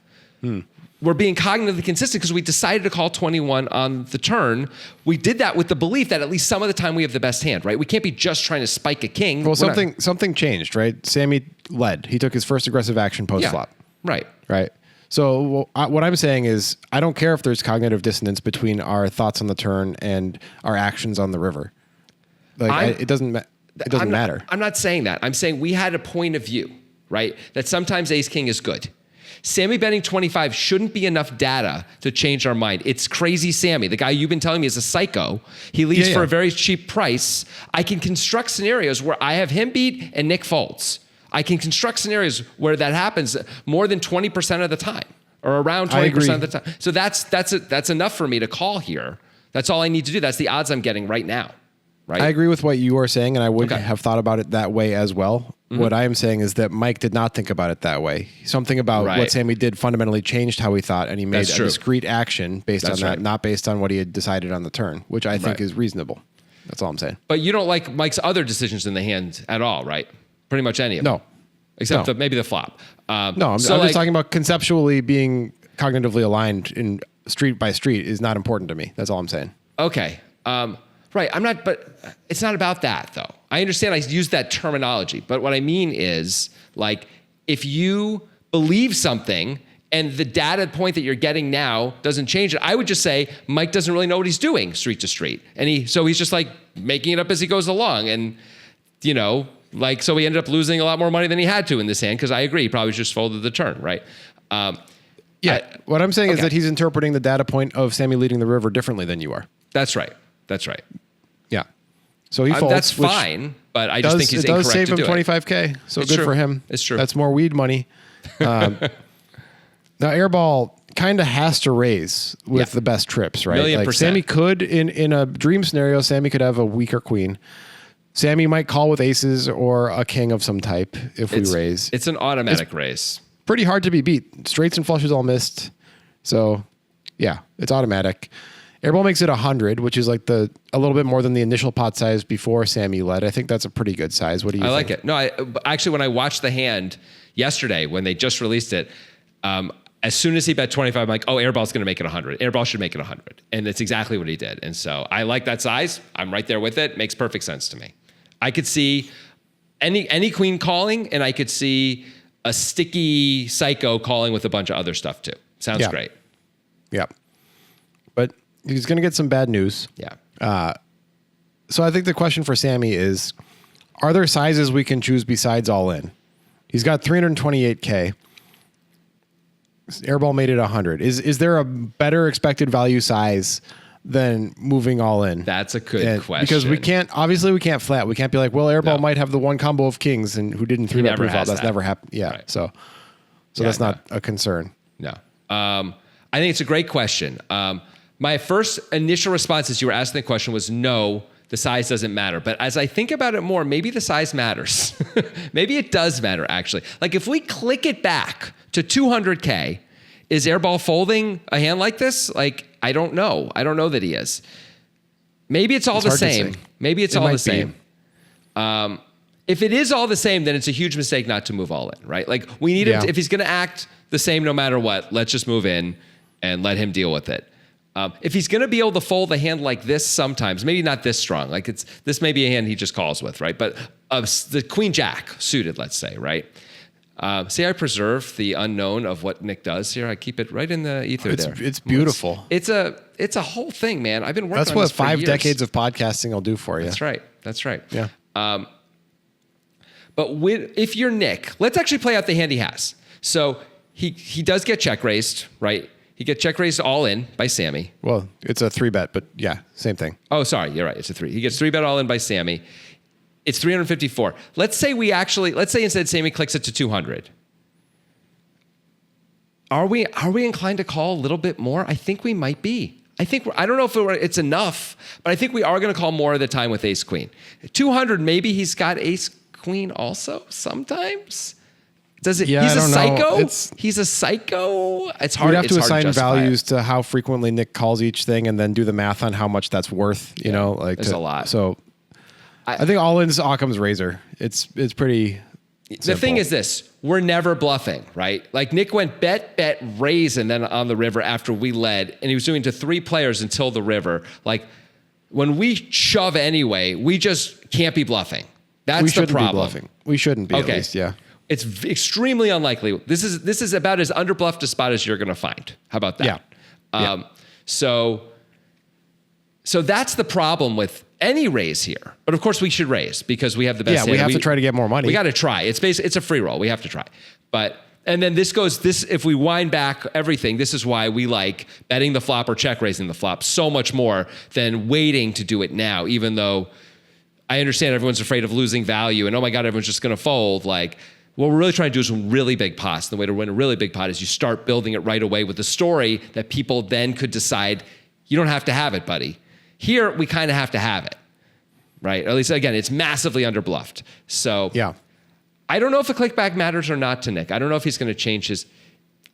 we're being cognitively consistent because we decided to call 21 on the turn. We did that with the belief that at least some of the time we have the best hand, right? We can't be just trying to spike a king. Well, something changed, right? Sameh led. He took his first aggressive action post-flop. Right. Right. So what I'm saying is I don't care if there's cognitive dissonance between our thoughts on the turn and our actions on the river. Like it doesn't matter. I'm not saying that. I'm saying we had a point of view, right? That sometimes ace king is good. Sameh betting 25 shouldn't be enough data to change our mind. It's crazy Sameh. The guy you've been telling me is a psycho. He leads for a very cheap price. I can construct scenarios where I have him beat and Nik folds. I can construct scenarios where that happens more than 20% of the time, or around 20% of the time. So that's enough for me to call here. That's all I need to do. That's the odds I'm getting right now. Right? I agree with what you are saying, and I would have thought about it that way as well. Mm-hmm. What I am saying is that Mike did not think about it that way. Something about what Sameh did fundamentally changed how he thought, and he made a discrete action based on that, not based on what he had decided on the turn, which I think is reasonable. That's all I'm saying. But you don't like Mike's other decisions in the hand at all, right? Pretty much any of them. No. Except maybe the flop. I'm just talking about conceptually being cognitively aligned in street by street is not important to me. That's all I'm saying. Okay. Right. But it's not about that though. I understand I used that terminology, but what I mean is like, if you believe something and the data point that you're getting now doesn't change it, I would just say Mike doesn't really know what he's doing street to street. And so he's just like making it up as he goes along. And, so he ended up losing a lot more money than he had to in this hand, because I agree, he probably just folded the turn, right? What I'm saying is that he's interpreting the data point of Sameh leading the river differently than you are. That's right. Yeah. So he folds. That's fine, but I just think he's incorrect to do it. It does save him $25K, so good for him. It's true. That's more weed money. Now, Airball kind of has to raise with the best trips, right? Million percent. Sameh could, in a dream scenario, Sameh could have a weaker queen. Sameh might call with aces or a king of some type if we raise. It's an automatic raise. Pretty hard to be beat. Straights and flushes all missed. So, yeah, it's automatic. Airball makes it 100, which is like a little bit more than the initial pot size before Sameh led. I think that's a pretty good size. What do you think? I like it. No, actually, when I watched the hand yesterday, when they just released it, as soon as he bet 25, I'm like, oh, Airball's going to make it 100. Airball should make it 100. And that's exactly what he did. And so I like that size. I'm right there with it. Makes perfect sense to me. I could see any queen calling, and I could see a sticky psycho calling with a bunch of other stuff too. Sounds great. Yeah. But he's going to get some bad news. Yeah. So I think the question for Sameh is, are there sizes we can choose besides all in? He's got 328K. Airball made it 100. Is there a better expected value size than moving all in? That's a good question. Because we can't flat. We can't be like, well, Airball might have the one combo of kings and who didn't 3-bet preflop. That's never happened. Yeah. Right. So that's not a concern. No. I think it's a great question. My first initial response as you were asking the question was no, the size doesn't matter. But as I think about it more, maybe the size matters. Maybe it does matter, actually. Like if we click it back to 200K, is Airball folding a hand like this? Like, I don't know. I don't know that he is. Maybe it's all the same. Maybe it's all the same. If it is all the same, then it's a huge mistake not to move all in, right? Like we need him, if he's going to act the same no matter what, let's just move in and let him deal with it. If he's going to be able to fold a hand like this sometimes, maybe not this strong, like this may be a hand he just calls with, right? But the queen jack suited, let's say, right? See, I preserve the unknown of what Nik does here. I keep it right in the ether there. It's beautiful. It's a whole thing, man. I've been working on this for That's what 5 years. decades of podcasting will do for you. That's right. That's right. Yeah. But if you're Nik, let's actually play out the hand he has. So he does get check raised, right? He gets check raised all in by Sameh. Well, it's a 3-bet, but yeah, same thing. Oh, sorry. You're right. It's a 3. He gets 3-bet all in by Sameh. It's 354. Let's say instead Sameh clicks it to 200. Are we inclined to call a little bit more? I think we might be. I don't know if it's enough, but I think we are going to call more of the time with ace queen. 200, maybe he's got ace queen also sometimes. Does it? Yeah, he's I don't a psycho. know. He's a psycho. It's hard. You'd have to assign values it. to how frequently Nik calls each thing, and then do the math on how much that's worth. You know, like there's a lot. So, I think all in's Occam's razor. It's pretty. The thing is this: we're never bluffing, right? Like Nik went bet, raise, and then on the river after we led, and he was doing to 3 players until the river. Like when we shove anyway, we just can't be bluffing. That's the problem. Be bluffing. We shouldn't be. Okay. At least, yeah. It's extremely unlikely. This is about as underbluffed a spot as you're going to find. How about that? Yeah. So that's the problem with any raise here. But of course we should raise because we have the best hand. Yeah, we have to try to get more money. We got to try. It's a free roll. We have to try. And then if we wind back everything, this is why we like betting the flop or check raising the flop so much more than waiting to do it now, even though I understand everyone's afraid of losing value and oh my God, everyone's just going to fold. Like, what we're really trying to do is win really big pots. The way to win a really big pot is you start building it right away with a story that people then could decide, you don't have to have it, buddy. Here, we kind of have to have it, right? Or at least, again, it's massively underbluffed. So yeah, I don't know if a clickback matters or not to Nik. I don't know if he's going to change his...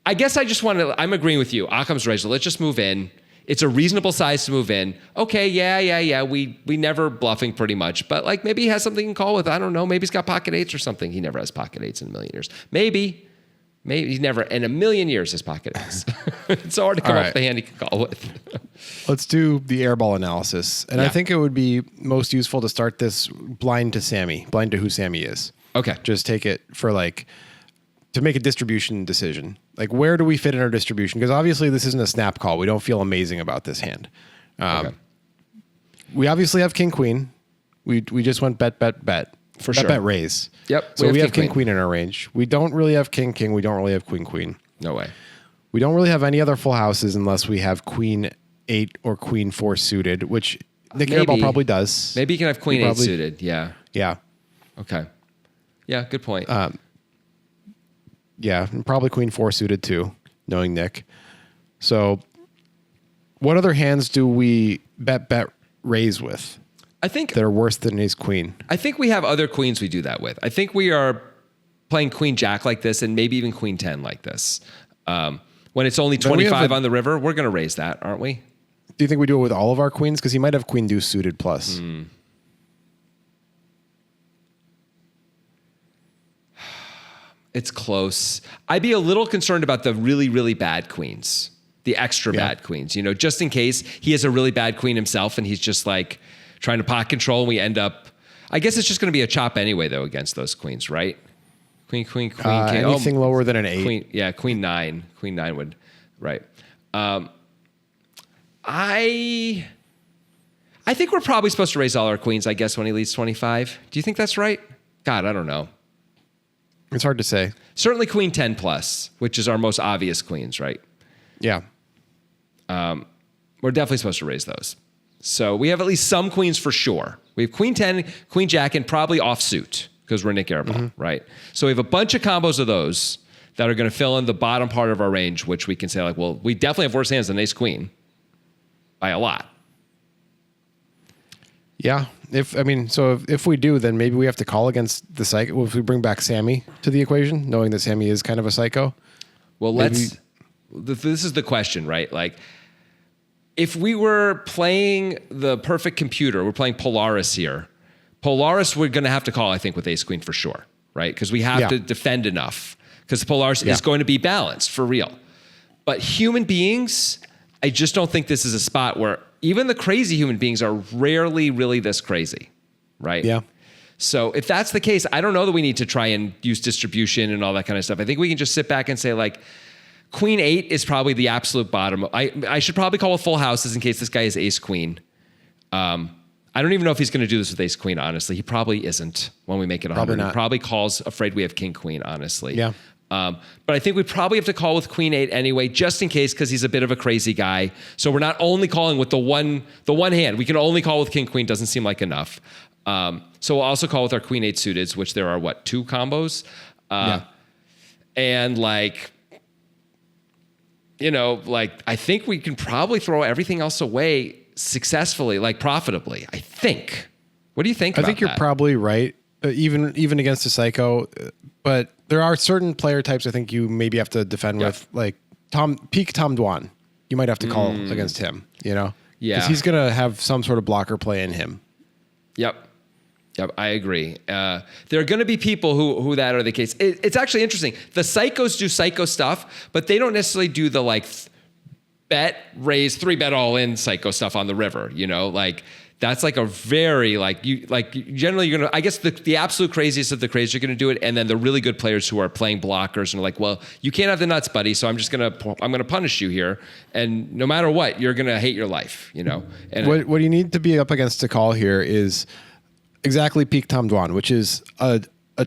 I guess I just want to... I'm agreeing with you. Occam's razor. Let's just move in. It's a reasonable size to move in. Okay, yeah. We never bluffing pretty much, but like maybe he has something he can call with. I don't know. Maybe he's got pocket 8s or something. He never has pocket 8s in a million years. Maybe he never in a million years has pocket 8s. It's hard to come up with the hand he can call with. Let's do the airball analysis, and I think it would be most useful to start this blind to who Sameh is. Okay, just take it for to make a distribution decision. Like, where do we fit in our distribution? Because obviously this isn't a snap call. We don't feel amazing about this hand. We obviously have king queen. We just went bet for sure. Bet raise. Yep. So we have king queen in our range. We don't really have king. We don't really have queen. No way. We don't really have any other full houses unless we have queen 8 or queen 4 suited, which Nik Airball probably does. Maybe you can have queen 8 suited. Yeah. Yeah. Okay. Yeah. Good point. Yeah, and probably queen 4 suited too, knowing Nik. So what other hands do we bet raise with? I think that are worse than ace queen. I think we have other queens we do that with. I think we are playing queen jack like this and maybe even queen 10 like this. When it's only 25 on the river, we're going to raise that, aren't we? Do you think we do it with all of our queens? Because he might have queen deuce suited plus. It's close. I'd be a little concerned about the really, really bad queens, the extra bad queens, just in case he has a really bad queen himself and he's just like trying to pot control and we end up, I guess it's just going to be a chop anyway though against those queens, right? Queen, king. Anything lower than an 8. Queen 9. Queen 9 would, right. I think we're probably supposed to raise all our queens, I guess, when he leads 25. Do you think that's right? God, I don't know. It's hard to say. Certainly queen 10 plus, which is our most obvious queens, right? Yeah. We're definitely supposed to raise those. So we have at least some queens for sure. We have queen 10, queen jack, and probably offsuit because we're Nik Airball, right? So we have a bunch of combos of those that are going to fill in the bottom part of our range, which we can say like, well, we definitely have worse hands than ace queen. by a lot. Yeah. If we do, then maybe we have to call against the psycho. If we bring back Sameh to the equation, knowing that Sameh is kind of a psycho. Well, this is the question, right? Like, if we were playing the perfect computer, we're playing Polaris here. Polaris, we're going to have to call, I think, with ace queen for sure, right? Because we have to defend enough. Because Polaris is going to be balanced for real. But human beings, I just don't think this is a spot where even the crazy human beings are rarely really this crazy, right? Yeah. So if that's the case, I don't know that we need to try and use distribution and all that kind of stuff. I think we can just sit back and say, like, queen 8 is probably the absolute bottom. I should probably call with full houses in case this guy is ace queen. I don't even know if he's going to do this with ace queen, honestly. He probably isn't when we make it 100. Probably not. He probably calls afraid we have king queen, honestly. Yeah. But I think we probably have to call with queen 8 anyway, just in case, because he's a bit of a crazy guy. So we're not only calling with the one hand. We can only call with king queen. Doesn't seem like enough. So we'll also call with our queen 8 suiteds, which there are, 2 combos? And like, I think we can probably throw everything else away successfully, like profitably, I think. What do you think? I think you're probably right, even against a psycho. But there are certain player types I think you maybe have to defend with, like peak Tom Dwan. You might have to call against him, Yeah. Because he's going to have some sort of blocker play in him. Yep, I agree. There are going to be people who that are the case. It's actually interesting. The psychos do psycho stuff, but they don't necessarily do the like bet, raise, 3-bet all in psycho stuff on the river. Like that's like a very generally you're gonna. I guess the absolute craziest of the crazy are going to do it, and then the really good players who are playing blockers and are like, well, you can't have the nuts, buddy. So I'm gonna punish you here, and no matter what, you're gonna hate your life. And what you need to be up against to call here is exactly peak Tom Dwan, which is a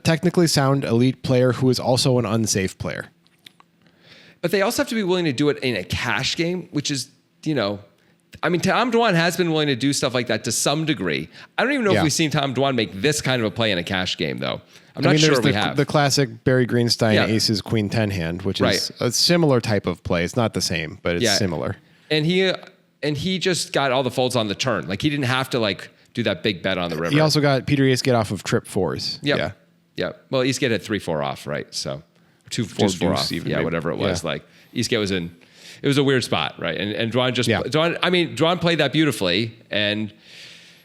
technically sound elite player who is also an unsafe player. But they also have to be willing to do it in a cash game, which is, Tom Dwan has been willing to do stuff like that to some degree. I don't even know if we've seen Tom Dwan make this kind of a play in a cash game, though. I'm not sure we have. The classic Barry Greenstein aces queen 10 hand, which is a similar type of play. It's not the same, but it's similar. And he just got all the folds on the turn. Like he didn't have to do that big bet on the river. He also got Peter Eastgate off of trip 4s. Yep. Yeah. Well, Eastgate had 3-4 off, right? So 2-4 off. Even, maybe. Whatever it was. Like Eastgate was in. It was a weird spot, right? And Dwan Dwan played that beautifully, and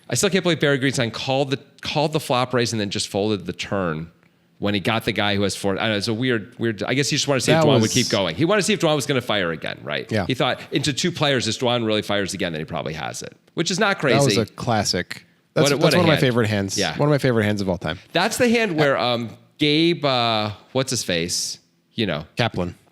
I still can't believe Barry Greenstein called the flop raise and then just folded the turn when he got the guy who has 4. I don't know, it's a weird. I guess he just wanted to see if Dwan would keep going. He wanted to see if Dwan was going to fire again, right? Yeah. He thought into 2 players, if Dwan really fires again, then he probably has it, which is not crazy. That was a classic. That's one of my favorite hands. Yeah. One of my favorite hands of all time. That's the hand where Gabe, what's his face?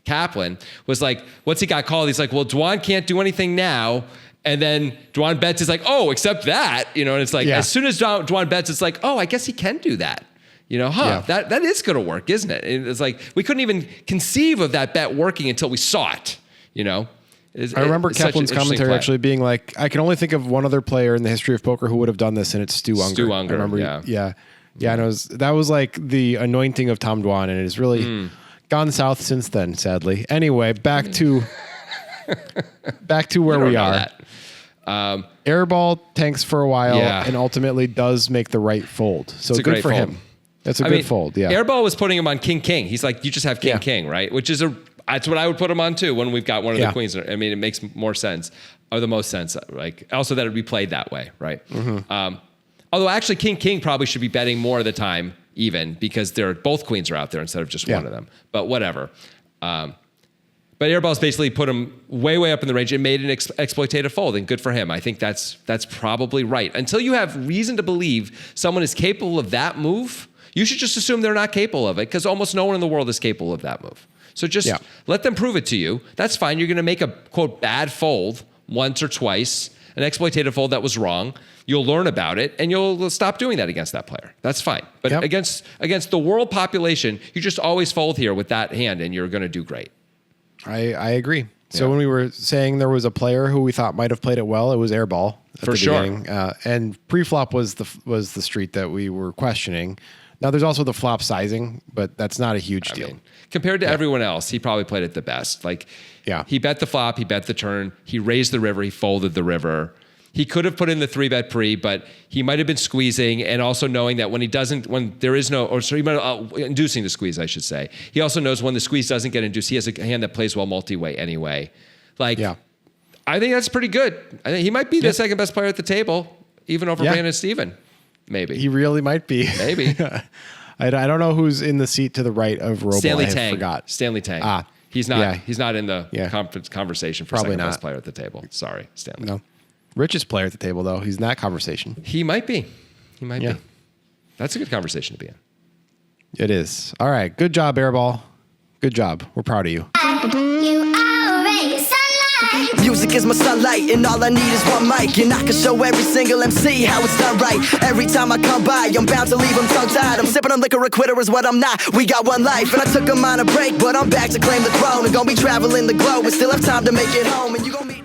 Kaplan was like, what's he got called? He's like, well, Dwan can't do anything now. And then Dwan bets is like, oh, except that, and it's like, as soon as Dwan bets, it's like, oh, I guess he can do that. That is going to work, isn't it? And it's like, we couldn't even conceive of that bet working until we saw it, I remember Kaplan's commentary actually being like, I can only think of one other player in the history of poker who would have done this, and it's Stu Unger. Stu Unger, I remember, yeah. And that was like the anointing of Tom Dwan, and it has really gone south since then, sadly. Anyway, back to where we are. Airball tanks for a while and ultimately does make the right fold. So good for him. That's a good fold. Yeah. Airball was putting him on king. He's like, you just have king, right? Which is that's what I would put him on too when we've got one of the queens. I mean, it makes more sense, or the most sense. Like also that it would be played that way, right? Although actually king probably should be betting more of the time, even because both queens are out there instead of just one of them. But whatever. But Airball's basically put him way up in the range and made an exploitative fold, and good for him. I think that's probably right. Until you have reason to believe someone is capable of that move, you should just assume they're not capable of it, because almost no one in the world is capable of that move. So just let them prove it to you. That's fine. You're going to make a, quote, bad fold once or twice, an exploitative fold that was wrong. You'll learn about it, and you'll stop doing that against that player. That's fine. But against the world population, you just always fold here with that hand, and you're going to do great. I agree. So when we were saying there was a player who we thought might have played it well, it was Airball. at the beginning. And Preflop was the street that we were questioning. Now there's also the flop sizing, but that's not a huge deal. Mean, compared to everyone else, he probably played it the best. Like, he bet the flop, he bet the turn, he raised the river, he folded the river. He could have put in the 3-bet pre, but he might have been squeezing, and also knowing that when there is no, or sorry, inducing the squeeze, I should say. He also knows when the squeeze doesn't get induced, he has a hand that plays well multi-way anyway. Like, I think that's pretty good. I think he might be the second best player at the table, even over Brandon and Steven. Maybe. He really might be. Maybe. I don't know who's in the seat to the right of Robo. Stanley I Tang. Forgot. Stanley Tang. He's not. He's not in the conversation for second best player at the table. Sorry, Stanley. No. Richest player at the table, though. He's in that conversation. He might be. He might be. That's a good conversation to be in. It is. All right. Good job, Airball. Good job. We're proud of you. Music is my sunlight, and all I need is one mic, and I can show every single MC how it's done right. Every time I come by, I'm bound to leave them tongue-tied. I'm sipping on liquor, a quitter is what I'm not. We got one life, and I took a minor break, but I'm back to claim the throne. And gonna be traveling the globe, and still have time to make it home. And you gon' meet